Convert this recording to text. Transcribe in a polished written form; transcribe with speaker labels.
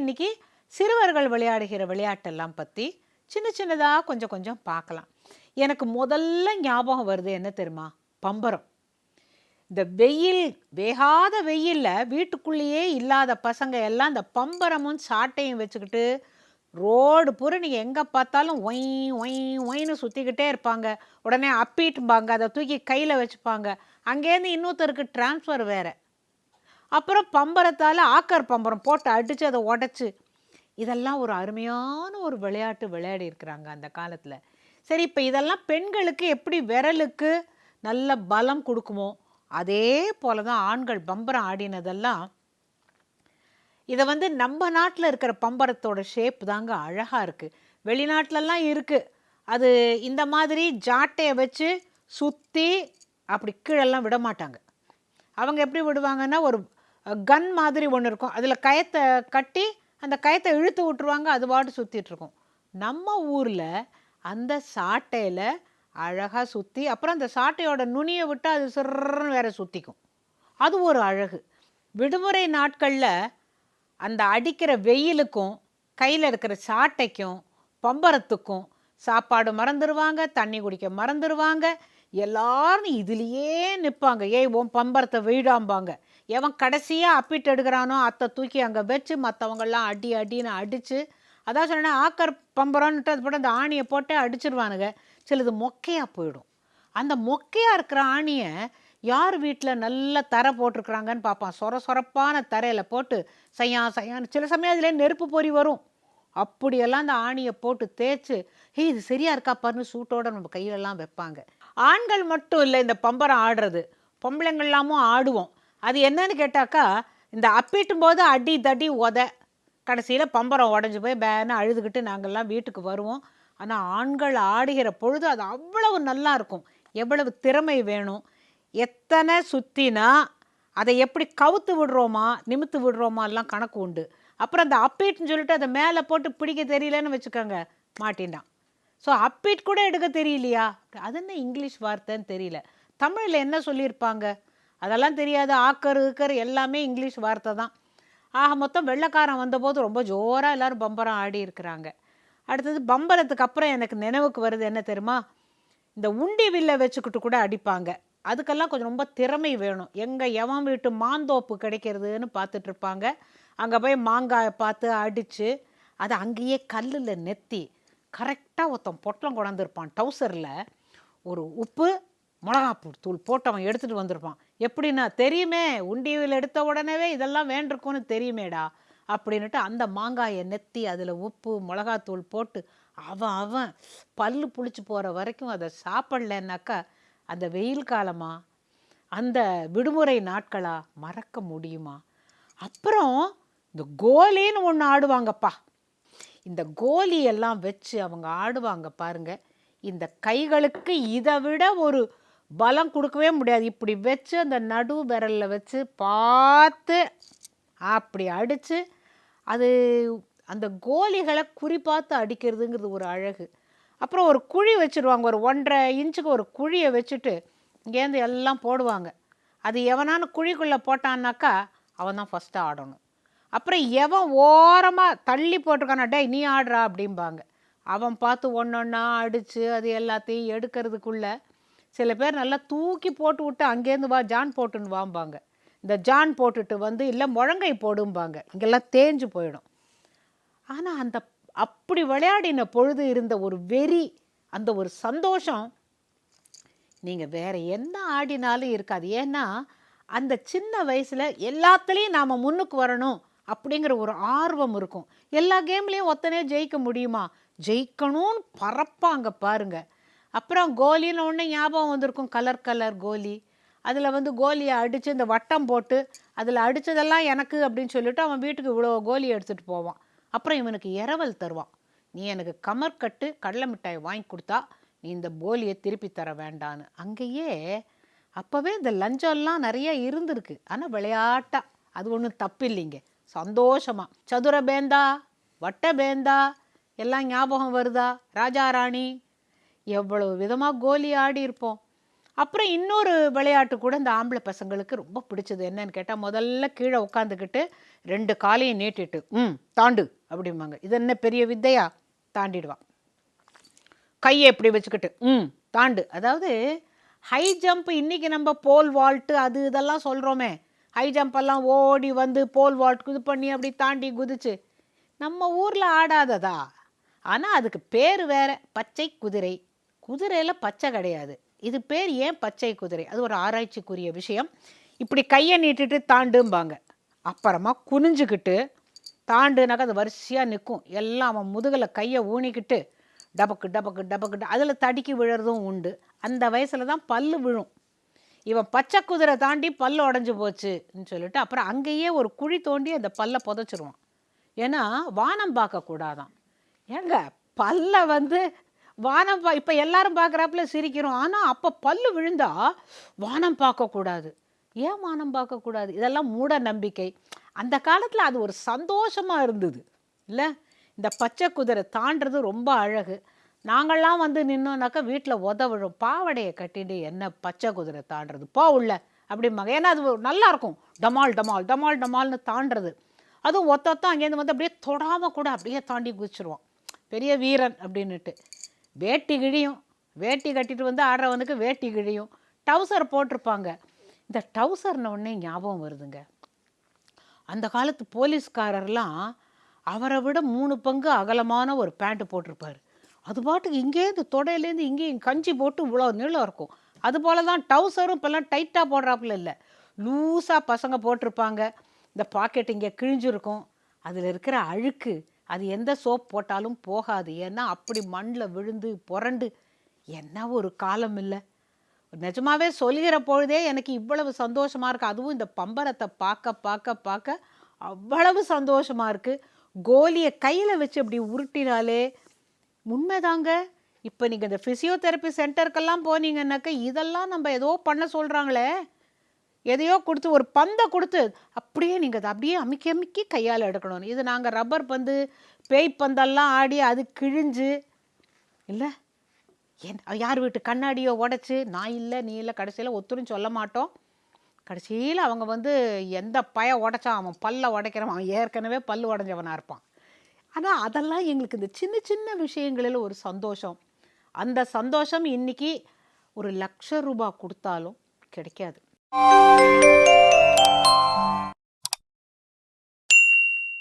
Speaker 1: இன்னைக்கு சிறுவர்கள் விளையாடுகிற விளையாட்டெல்லாம் பற்றி சின்ன சின்னதாக கொஞ்சம் கொஞ்சம் பார்க்கலாம். எனக்கு முதல்ல ஞாபகம் வருது என்ன தெரியுமா? பம்பரம். இந்த வெயில், வேகாத வெயிலில் வீட்டுக்குள்ளேயே இல்லாத பசங்க எல்லாம் இந்த பம்பரமும் சாட்டையும் வச்சுக்கிட்டு ரோடு பூரா நீங்கள் எங்கே பார்த்தாலும் ஒய் ஒய் ஒயின்னு சுற்றிக்கிட்டே இருப்பாங்க. உடனே அப்பிட்டும்பாங்க, அதை தூக்கி கையில் வச்சுப்பாங்க. அங்கேருந்து இன்னொருத்தருக்கு டிரான்ஸ்ஃபர் வேறு. அப்புறம் பம்பரத்தால் ஆக்கர் பம்பரம் போட்டு அடித்து அதை உடச்சி, இதெல்லாம் ஒரு அருமையான ஒரு விளையாட்டு விளையாடி இருக்கிறாங்க அந்த காலத்தில். சரி, இப்போ இதெல்லாம் பெண்களுக்கு எப்படி விரலுக்கு நல்ல பலம் கொடுக்குமோ அதே போல தான் ஆண்கள் பம்பரம் ஆடினதெல்லாம். இதை நம்ம நாட்டில் இருக்கிற பம்பரத்தோட ஷேப் தாங்க அழகாக இருக்குது. வெளிநாட்டிலலாம் இருக்குது. அது இந்த மாதிரி ஜாட்டையை வச்சு சுற்றி அப்படி கீழெல்லாம் விட மாட்டாங்க. அவங்க எப்படி விடுவாங்கன்னா, ஒரு கன் மாதிரி ஒன்று இருக்கும், அதில் கயத்தை கட்டி அந்த கயத்தை இழுத்து விட்டுருவாங்க, அது பாட்டு சுற்றிட்டுருக்கும். நம்ம ஊரில் அந்த சாட்டையில் அழகாக சுற்றி, அப்புறம் அந்த சாட்டையோட நுனியை விட்டு அது சிறன்னு வேற சுற்றிக்கும். அது ஒரு அழகு. விடுமுறை நாட்களில் அந்த அடிக்கிற வெயிலுக்கும் கையில் இருக்கிற சாட்டைக்கும் பம்பரத்துக்கும் சாப்பாடு மறந்துடுவாங்க, தண்ணி குடிக்க மறந்துடுவாங்க. எல்லாரும் இதுலேயே நிற்பாங்க. ஏய், உன் பம்பரத்தை வீடாம்பாங்க. எவன் கடைசியாக அப்பிட்டு எடுக்கிறானோ அத்தை தூக்கி அங்கே வச்சு மற்றவங்கெல்லாம் அடி அடின்னு அடித்து, அதான் சொன்னேன், ஆக்கர் பம்பரம்ன்ட்டு அது போட்டு அந்த ஆணியை போட்டு அடிச்சிருவானுங்க. சிலது மொக்கையாக போயிடும். அந்த மொக்கையாக இருக்கிற ஆணியை யார் வீட்டில் நல்ல தரை போட்டிருக்கிறாங்கன்னு பார்ப்பான். சொரப்பான தரையில் போட்டு சையான்னு சில சமயம் அதில் நெருப்பு பொறி வரும். அப்படியெல்லாம் அந்த ஆணியை போட்டு தேய்ச்சி, இது சரியாக இருக்கா பாருன்னு சூட்டோடு நம்ம கையிலெல்லாம் வைப்பாங்க. ஆண்கள் மட்டும் இல்லை இந்த பம்பரம் ஆடுறது, பொம்பளைங்கள்லாமும் ஆடுவோம். அது என்னன்னு கேட்டாக்கா, இந்த அப்பிட்டும் போது அடி தடி உத, கடைசியில் பம்பரம் உடஞ்சி போய் பேன்னு அழுதுகிட்டு நாங்கள்லாம் வீட்டுக்கு வருவோம். ஆனால் ஆண்கள் ஆடுகிற பொழுது அது அவ்வளவு நல்லா இருக்கும். எவ்வளவு திறமை வேணும், எத்தனை சுற்றினா அதை எப்படி கவுத்து விடுறோமா நிமித்து விடுறோமா எல்லாம் கணக்கு உண்டு. அப்புறம் அந்த அப்பீட்னு சொல்லிட்டு அதை மேலே போட்டு பிடிக்க தெரியலன்னு வச்சுக்கோங்க, மாட்டின்டான். ஸோ அப்பீட் கூட எடுக்க தெரியலையா, அது என்ன இங்கிலீஷ் வார்த்தைன்னு தெரியல, தமிழில் என்ன சொல்லியிருப்பாங்க அதெல்லாம் தெரியாது. ஆக்கர் எல்லாமே இங்கிலீஷ் வார்த்தை தான். ஆக மொத்தம் வெள்ளைக்காரன் வந்தபோது ரொம்ப ஜோராக எல்லோரும் பம்பரம் ஆடி இருக்கிறாங்க. அடுத்தது பம்பரத்துக்கு அப்புறம் எனக்கு நினைவுக்கு வருது என்ன தெரியுமா? இந்த உண்டி வில்லை வச்சுக்கிட்டு கூட அடிப்பாங்க. அதுக்கெல்லாம் கொஞ்சம் ரொம்ப திறமை வேணும். எவன் வீட்டு மாந்தோப்பு கிடைக்கிறதுன்னு பார்த்துட்டு இருப்பாங்க. அங்கே போய் மாங்காயை பார்த்து அடித்து அதை அங்கேயே கல்லில் நெத்தி கரெக்டாக ஒருத்தன் பொட்டலம் கொண்டாந்துருப்பான். டவுசரில் ஒரு உப்பு மிளகாப்பூ தூள் போட்டு அவன் எடுத்துகிட்டு வந்திருப்பான். எப்படின்னா, தெரியுமே, உண்டியில் எடுத்த உடனே இதெல்லாம் வேண்டிருக்கும்னு தெரியுமேடா அப்படின்ட்டு அந்த மாங்காயை நெத்தி அதில் உப்பு மிளகாத்தூள் போட்டு அவன் பல்லு புளிச்சு போகிற வரைக்கும் அதை சாப்பிட்லன்னாக்கா அந்த வெயில் காலமா அந்த விடுமுறை நாட்களா மறக்க முடியுமா? அப்புறம் இந்த கோலின்னு ஒன்று ஆடுவாங்கப்பா. இந்த கோலி எல்லாம் வச்சு அவங்க ஆடுவாங்க பாருங்க. இந்த கைகளுக்கு இதை விட ஒரு பலம் கொடுக்கவே முடியாது. இப்படி வச்சு அந்த நடு விரலில் வச்சு பார்த்து அப்படி அடித்து, அது அந்த கோலிகளை குறிப்பாத்து அடிக்கிறதுங்கிறது ஒரு அழகு. அப்புறம் ஒரு குழி வச்சுருவாங்க, ஒரு 1.5 இன்ச்சுக்கு ஒரு குழியை வச்சுட்டு இங்கேருந்து எல்லாம் போடுவாங்க. அது எவனான குழிக்குள்ளே போட்டான்னாக்கா அவன் தான் ஃபஸ்ட்டு ஆடணும். அப்புறம் எவன் ஓரமாக தள்ளி போட்டிருக்கானா, டேய் நீ ஆடுறா அப்படிம்பாங்க. அவன் பார்த்து ஒன்றொன்னா அடித்து அது எல்லாத்தையும் எடுக்கிறதுக்குள்ளே சில பேர் நல்லா தூக்கி போட்டு விட்டு அங்கேருந்து வா ஜான் போட்டுன்னு வாம்பாங்க. இந்த ஜான் போட்டுட்டு இல்லை முழங்கை போடும்பாங்க. இங்கெல்லாம் தேஞ்சு போயிடும். ஆனால் அந்த அப்படி விளையாடின பொழுது இருந்த ஒரு வெறி, அந்த ஒரு சந்தோஷம் நீங்கள் வேறு என்ன ஆடினாலும் இருக்காது. ஏன்னா அந்த சின்ன வயசில் எல்லாத்துலேயும் நாம் முன்னுக்கு வரணும் அப்படிங்கிற ஒரு ஆர்வம் இருக்கும். எல்லா கேம்லேயும் ஒத்தனே ஜெயிக்க முடியுமா? ஜெயிக்கணும்னு பறப்பாங்க பாருங்க. அப்புறம் கோலின்னு ஒன்று ஞாபகம் வந்திருக்கும், கலர் கோலி. அதில் கோலியை அடித்து இந்த வட்டம் போட்டு அதில் அடித்ததெல்லாம் எனக்கு அப்படின்னு சொல்லிட்டு அவன் வீட்டுக்கு இவ்வளோ கோலி எடுத்துகிட்டு போவான். அப்புறம் இவனுக்கு இரவல் தருவான். நீ எனக்கு கமர்கட்டு கடலை மிட்டாய் வாங்கி கொடுத்தா நீ இந்த கோலியை திருப்பி தர வேண்டான்னு. அங்கேயே அப்போவே இந்த லஞ்சம்லாம் நிறைய இருந்திருக்கு. ஆனால் விளையாட்டா அது ஒன்றும் தப்பு இல்லைங்க, சந்தோஷமாக. சதுர பேந்தா, வட்ட பேந்தா எல்லாம் ஞாபகம் வருதா? ராஜா ராணி, எவ்வளவு விதமாக கோலி ஆடி இருப்போம். அப்புறம் இன்னொரு விளையாட்டு கூட இந்த ஆம்பளை பசங்களுக்கு ரொம்ப பிடிச்சது என்னன்னு கேட்டால், முதல்ல கீழே உட்காந்துக்கிட்டு 2 காலையும் நீட்டிட்டு தாண்டு அப்படிம்பாங்க. இது என்ன பெரிய வித்தையா? தாண்டிடுவான். கையை எப்படி வச்சுக்கிட்டு தாண்டு. அதாவது ஹை ஜம்ப், இன்னைக்கு நம்ம போல் வால்ட்டு அது இதெல்லாம் சொல்கிறோமே, ஹை ஜம்பெல்லாம் ஓடி வந்து போல் வால்ட் இது பண்ணி அப்படி தாண்டி குதிச்சு நம்ம ஊரில் ஆடாததா? ஆனால் அதுக்கு பேர் வேற, பச்சை குதிரை. குதிரையில் பச்சை கிடையாது. இது பேர் ஏன் பச்சை குதிரை? அது ஒரு ஆராய்ச்சிக்குரிய விஷயம். இப்படி கையை நீட்டிட்டு தாண்டும்பாங்க. அப்புறமா குனிஞ்சுக்கிட்டு தாண்டுனாக்கா அது வரிசையாக நிற்கும். எல்லாம் அவன் முதுகில் கையை ஊனிக்கிட்டு டபக்கு டபக்கு டபக்கு அதில் தடுக்கி விழுறதும் உண்டு. அந்த வயசில் தான் பல்லு விழும். இவன் பச்சை குதிரை தாண்டி பல்லு உடஞ்சி போச்சுன்னு சொல்லிட்டு அப்புறம் அங்கேயே ஒரு குழி தோண்டி அந்த பல்லை புதைச்சிருவான். ஏன்னா வானம் பார்க்கக்கூடாதான். ஏங்க பல்ல வந்து வானம் இப்போ எல்லாரும் பார்க்குறாப்புல சிரிக்கிறோம். ஆனால் அப்போ பல்லு விழுந்தா வானம் பார்க்கக்கூடாது. ஏன் வானம் பார்க்கக்கூடாது? இதெல்லாம் மூட நம்பிக்கை. அந்த காலத்தில் அது ஒரு சந்தோஷமாக இருந்தது இல்லை? இந்த பச்சை குதிரை தாண்டுறது ரொம்ப அழகு. நாங்கள்லாம் வந்து நின்னோன்னாக்கா வீட்டில் உதவிடும். பாவடையை கட்டிட்டு என்ன பச்சை குதிரை தாண்டுறது, போ உள்ள அப்படிம்பாங்க. ஏன்னா அது நல்லாயிருக்கும். டமால் டமால் டமால் டமால்னு தாண்டுறது. அதுவும் ஒத்தொத்தம் அங்கேருந்து வந்து அப்படியே தொடாமல் கூட அப்படியே தாண்டி குதிச்சிருவோம். பெரிய வீரன் அப்படின்னுட்டு. வேட்டி கிழியும். வேட்டி கட்டிட்டு வந்து ஆடுறவனுக்கு வேட்டி கிழியும். டவுசர் போட்டிருப்பாங்க. இந்த டவுசர்ன உடனே ஞாபகம் வருதுங்க. அந்த காலத்து போலீஸ்காரர்லாம் அவரை விட 3 பங்கு அகலமான ஒரு பேண்ட்டு போட்டிருப்பார். அது பாட்டுக்கு இங்கேருந்து தொடையிலேருந்து இங்கேயும் கஞ்சி போட்டு இவ்வளோ நீளம் இருக்கும். அதுபோல தான் டவுசரும் இப்போல்லாம் டைட்டாக போடுறாப்புல இல்லை, லூஸாக பசங்க போட்டிருப்பாங்க. இந்த பாக்கெட் இங்கே கிழிஞ்சிருக்கும். அதில் இருக்கிற அழுக்கு அது எந்த சோப் போட்டாலும் போகாது. ஏன்னா அப்படி மண்ணில் விழுந்து புரண்டு என்ன ஒரு காலம் இல்லை. நிஜமாவே சொல்கிற பொழுதே எனக்கு இவ்வளவு சந்தோஷமாக இருக்குது. அதுவும் இந்த பம்பரத்தை பார்க்க பார்க்க பார்க்க அவ்வளவு சந்தோஷமாக இருக்குது. கோலியை கையில் வச்சு அப்படி உருட்டினாலே உண்மைதாங்க. இப்போ நீங்கள் இந்த ஃபிசியோதெரப்பி சென்டருக்கெல்லாம் போனீங்கன்னாக்கா இதெல்லாம் நம்ம ஏதோ பண்ண சொல்கிறாங்களே, எதையோ கொடுத்து ஒரு பந்தை கொடுத்து அப்படியே நீங்கள் அதை அப்படியே அமுக்கி அமுக்கி கையால் எடுக்கணும். இது நாங்கள் ரப்பர் பந்து பேய் பந்தெல்லாம் ஆடி அது கிழிஞ்சு இல்லை, யார் வீட்டு கண்ணாடியோ உடச்சி நான் இல்லை நீ இல்லை, கடைசியில் ஒத்துரும் சொல்ல மாட்டோம். கடைசியில் அவங்க வந்து எந்த பய உடைச்சான் அவன் பல்ல உடைக்கிறவன், அவன் ஏற்கனவே பல்லு உடஞ்சவனாக இருப்பான். ஆனால் அதெல்லாம் எங்களுக்கு இந்த சின்ன சின்ன விஷயங்களில் ஒரு சந்தோஷம். அந்த சந்தோஷம் இன்றைக்கி ஒரு 1,00,000 ரூபாய் கொடுத்தாலும் கிடைக்காது.